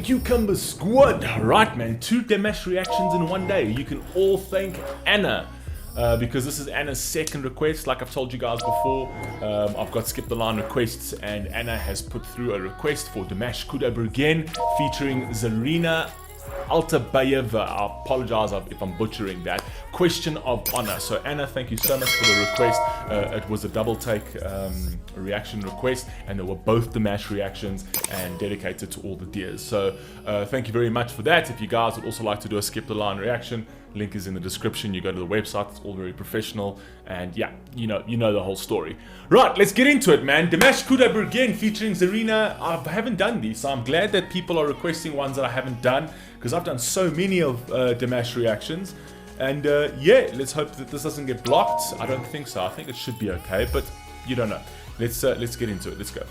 QCUMBER squad. Right, man, 2 Dimash reactions in one day. You can all thank Anna. Because this is Anna's second request. Like I've told you guys before, I've got skip the line requests, and Anna has put through a request for Dimash Kudaibergen featuring Zarina Altynbayeva. I apologize if I'm butchering that. Question of honor. So Anna, thank you so much for the request. It was a double take reaction request, and they were both Dimash reactions and dedicated to all the dears. So thank you very much for that. If you guys would also like to do a skip the line reaction, link is in the description. You go to the website, it's all very professional, and yeah, you know the whole story. Right, let's get into it, man. Dimash Kudaibergen featuring Zarina. I haven't done these, so I'm glad that people are requesting ones that I haven't done, because I've done so many of Dimash reactions. And yeah, let's hope that this doesn't get blocked. I don't think so. I think it should be okay, but you don't know. Let's get into it. Let's go.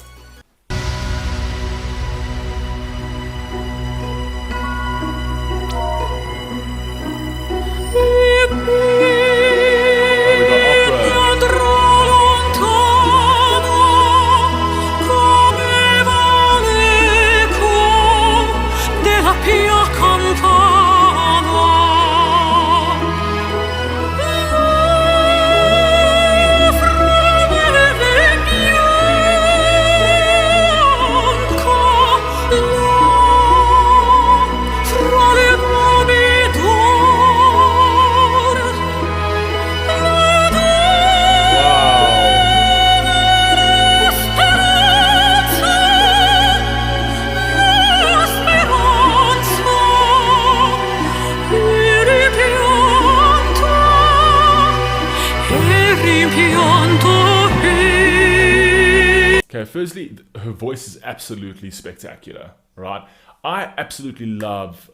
Okay, firstly, her voice is absolutely spectacular, right? I absolutely love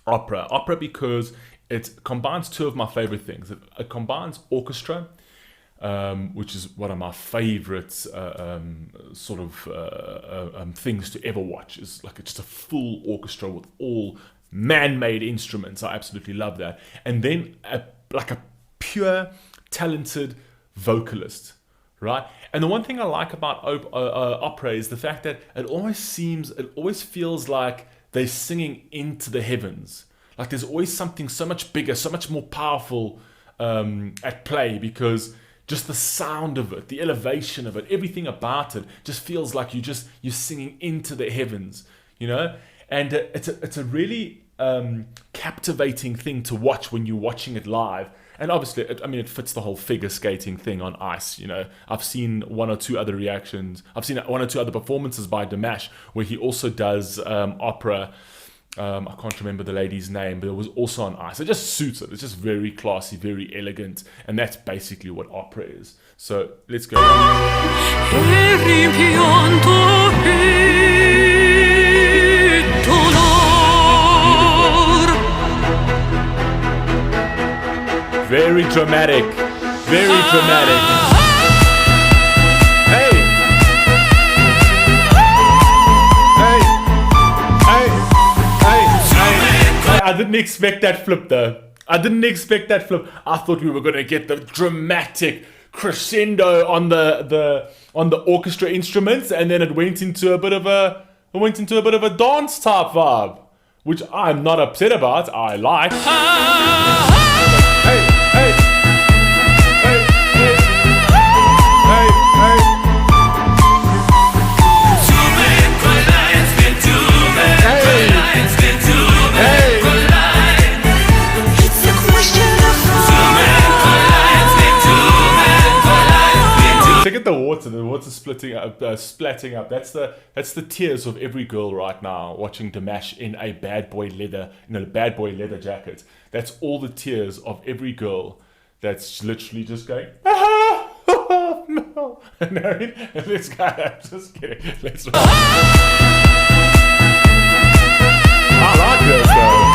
opera because it combines 2 of my favorite things. It combines orchestra, which is one of my favorite sort of things to ever watch. It's like just a full orchestra with all man-made instruments. I absolutely love that. And then like a pure, talented vocalist, right? And the one thing I like about opera is the fact that it always feels like they're singing into the heavens. Like there's always something so much bigger, so much more powerful at play, because just the sound of it, the elevation of it, everything about it just feels like you're singing into the heavens, you know? And it's a really captivating thing to watch when you're watching it live. And obviously, it fits the whole figure skating thing on ice, you know. I've seen 1 or 2 other reactions. I've seen 1 or 2 other performances by Dimash where he also does opera. I can't remember the lady's name, but it was also on ice. It just suits it. It's just very classy, very elegant. And that's basically what opera is. So, let's go. Very dramatic, very dramatic. Hey! Hey! Hey! Hey! Hey! I didn't expect that flip though. I didn't expect that flip. I thought we were gonna get the dramatic crescendo on the orchestra instruments, and then it went into a bit of a dance type vibe, which I'm not upset about. I like. Hey! Hey! Hey! Hey! Hey! Hey! Look at the water splitting up, splatting up. That's the tears of every girl right now watching Dimash in a bad boy leather jacket. That's all the tears of every girl that's literally just going, no. And this guy, I'm just kidding. I like this though.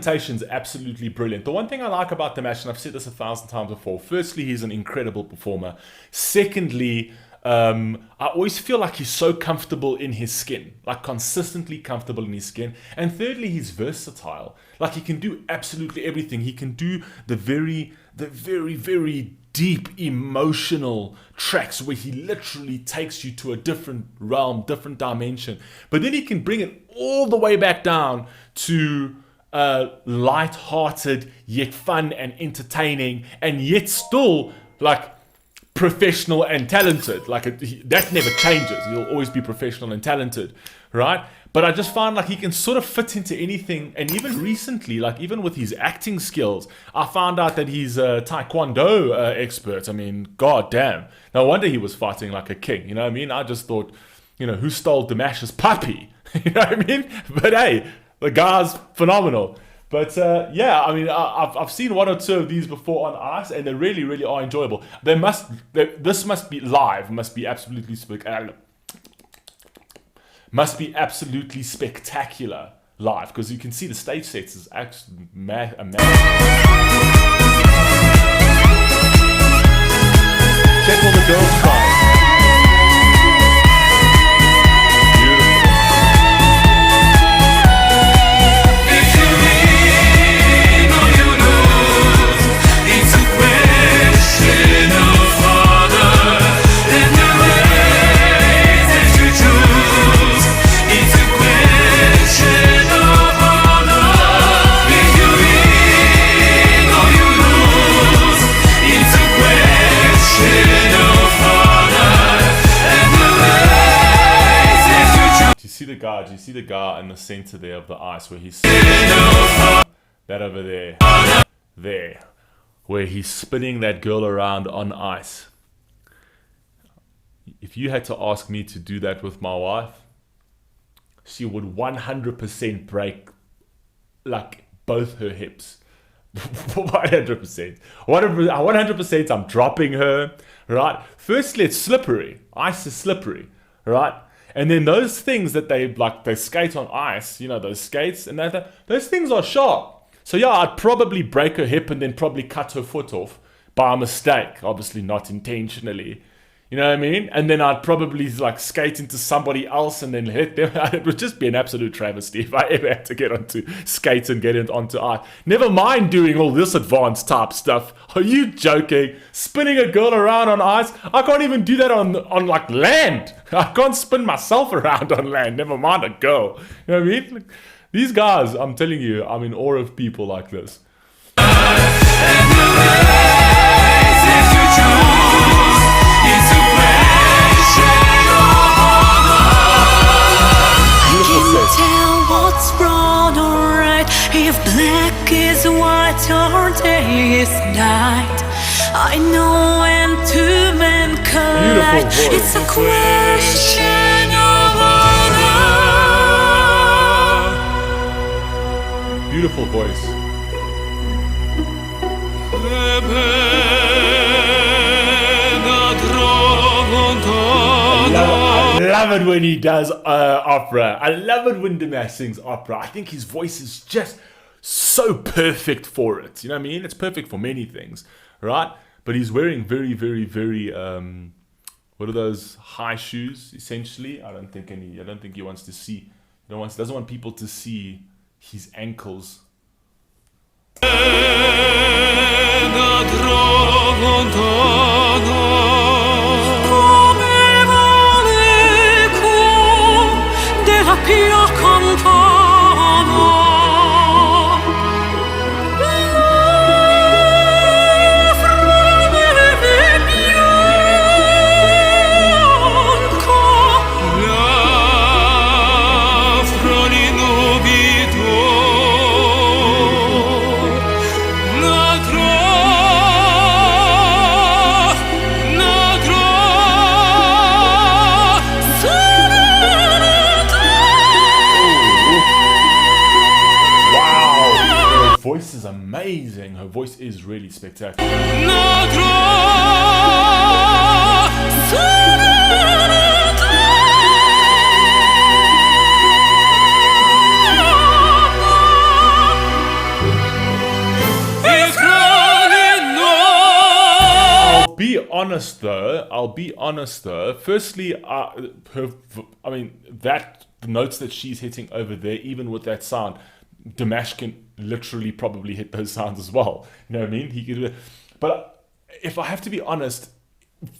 instrumentation's absolutely brilliant. The one thing I like about Dimash, and I've said this 1,000 times before, firstly, he's an incredible performer. Secondly, I always feel like he's so comfortable in his skin, like consistently comfortable in his skin. And thirdly, he's versatile. Like he can do absolutely everything. He can do the very, very deep emotional tracks where he literally takes you to a different realm, different dimension. But then he can bring it all the way back down to light-hearted, yet fun and entertaining, and yet still like professional and talented. Like that never changes. He'll always be professional and talented, right? But I just find like he can sort of fit into anything. And even recently, like even with his acting skills, I found out that he's a Taekwondo expert. I mean, god damn. No wonder he was fighting like a king. You know what I mean? I just thought, you know, who stole Dimash's puppy? You know what I mean? But hey, the guy's phenomenal. But yeah, I mean, I've seen one or two of these before on ice, and they really, really are enjoyable. This must be live. Must be absolutely spectacular live, because you can see the stage sets is actually amazing. Check all the girls cry. Do you see the guy in the center there of the ice where he's that over there, where he's spinning that girl around on ice? If you had to ask me to do that with my wife, she would 100% break like both her hips. 100%. 100% I'm dropping her, right? Firstly, it's slippery. Ice is slippery, right? And then those things that they skate on ice, you know, those skates, and those things are sharp. So yeah, I'd probably break her hip and then probably cut her foot off by mistake, obviously not intentionally. You know what I mean? And then I'd probably like skate into somebody else and then hit them. It would just be an absolute travesty if I ever had to get onto skates and get onto ice. Never mind doing all this advanced type stuff. Are you joking? Spinning a girl around on ice? I can't even do that on like land. I can't spin myself around on land. Never mind a girl. You know what I mean? Like, these guys, I'm telling you, I'm in awe of people like this. If black is white or day is night, I know when two men collide, it's a question of honor. Beautiful voice. I love it when he does opera. I love it when Dimash sings opera. I think his voice is just so perfect for it. You know what I mean? It's perfect for many things, right? But he's wearing very, very, very what are those high shoes? Essentially, I don't think he wants to see. Doesn't want people to see his ankles. Voice is amazing. Her voice is really spectacular. honest though. Firstly, the notes that she's hitting over there, even with that sound, Dimash can literally probably hit those sounds as well. You know what I mean? He could. But if I have to be honest,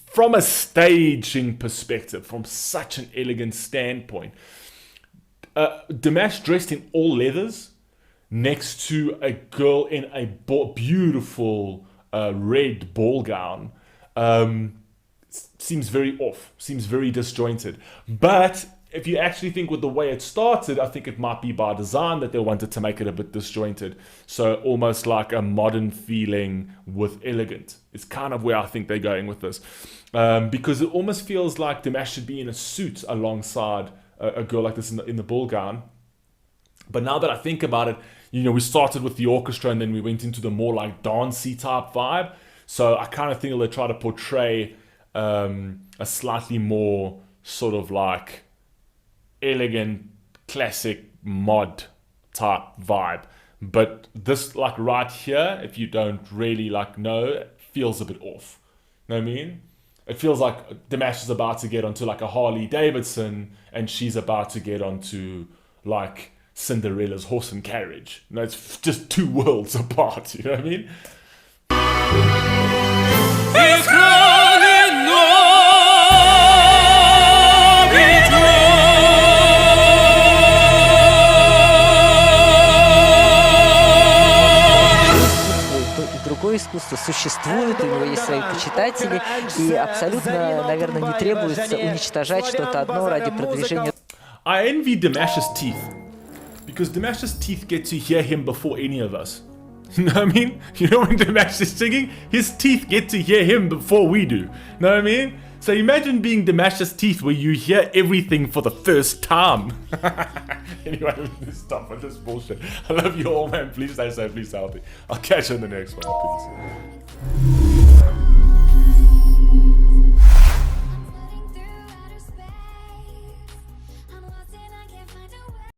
from a staging perspective, from such an elegant standpoint, Dimash dressed in all leathers next to a girl in a beautiful red ball gown seems very off, seems very disjointed. But if you actually think with the way it started, I think it might be by design that they wanted to make it a bit disjointed. So almost like a modern feeling with elegant. It's kind of where I think they're going with this. Because it almost feels like Dimash should be in a suit alongside a girl like this in the ball gown. But now that I think about it, you know, we started with the orchestra and then we went into the more like dancey type vibe. So I kind of think they'll try to portray a slightly more sort of like elegant, classic mod type vibe. But this like right here, if you don't really like know, it feels a bit off. Know what I mean? It feels like Dimash is about to get onto like a Harley Davidson and she's about to get onto like Cinderella's horse and carriage. No, it's just two worlds apart, you know what I mean? Другое искусство существует, у него есть свои почитатели, и абсолютно, наверное, не требуется уничтожать что-то одно ради продвижения. I envy Dimash's teeth, because Dimash's teeth get to hear him before any of us. You know what I mean? You know when Dimash is singing, his teeth get to hear him before we do. You know what I mean? So imagine being Dimash's teeth where you hear everything for the first time. Anyway, stop with this bullshit. I love you all, man. Please stay safe, please stay healthy. I'll catch you in the next one. Peace.